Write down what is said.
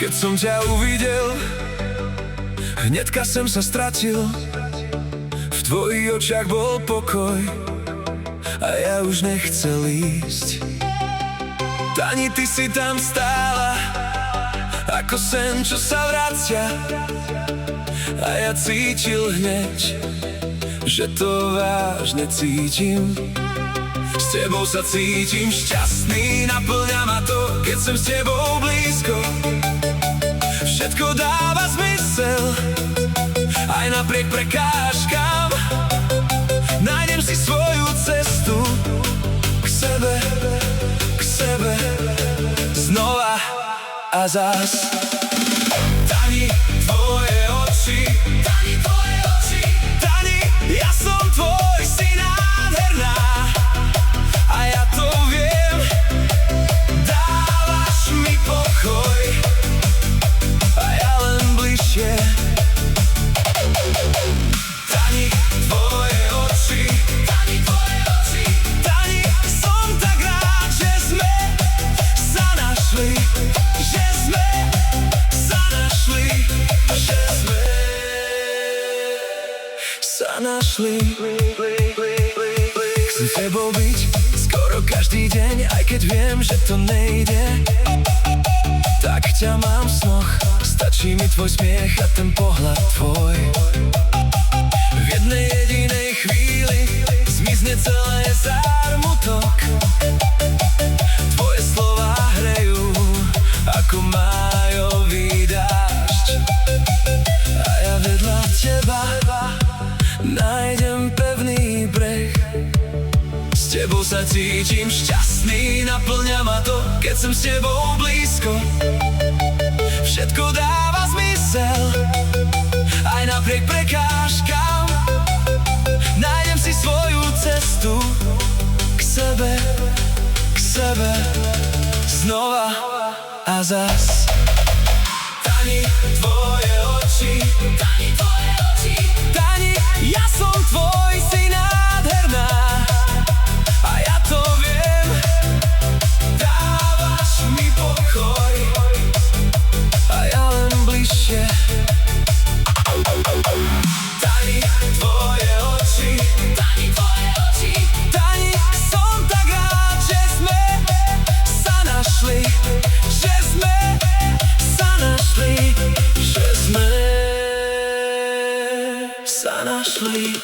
Keď som ťa uvidel, hnedka som sa stratil. V tvojich očiach bol pokoj a ja už nechcel ísť. Tani, ty si tam stála ako sen, čo sa vracia. A ja cítil hneď, že to vážne cítim. S tebou sa cítim šťastný, naplňa ma to, keď som s tebou blízko. Všetko dáva zmysel, aj napriek prekážkam. Nájdem si svoju cestu k sebe, znova a zas. Tani, tvoje oči, Tani, tvoje oči, Tani, ja som tvoj, si nádherná. A ja to viem, dávaš mi pokoj a ja len bližšie. Tani, tvoje oči, Tani, tvoje oči, Tani, som tak rád, že sme sa našli, že sme sa našli, že sme sa našli. Chcem s tebou byť skoro každý deň, aj keď viem, že to nejde. Tak ťa mám v snoch, stačí mi tvoj smiech a ten pohľad tvoj. V jednej jedinej chvíli zmizne celé zármutok. Tvoje slová hrejú ako májový dážď. A ja vedľa teba nájdem pevný breh. S tebou sa cítim šťastný, naplňa ma to, keď som s tebou blízko. Všetko dáva zmysel, aj napriek prekážkam. Nájdem si svoju cestu k sebe, znova a zas. Tani, tvoje oči, Tani, tvoje oči, Tani, ja som tvoj, si nádherná. A ja to viem, dávaš mi pokoj a ja len bližšie. Tani, tvoje oči, Tani, tvoje oči, Tani, som tak rád, že sme sa našli, že sme sa našli, že sme sa našli.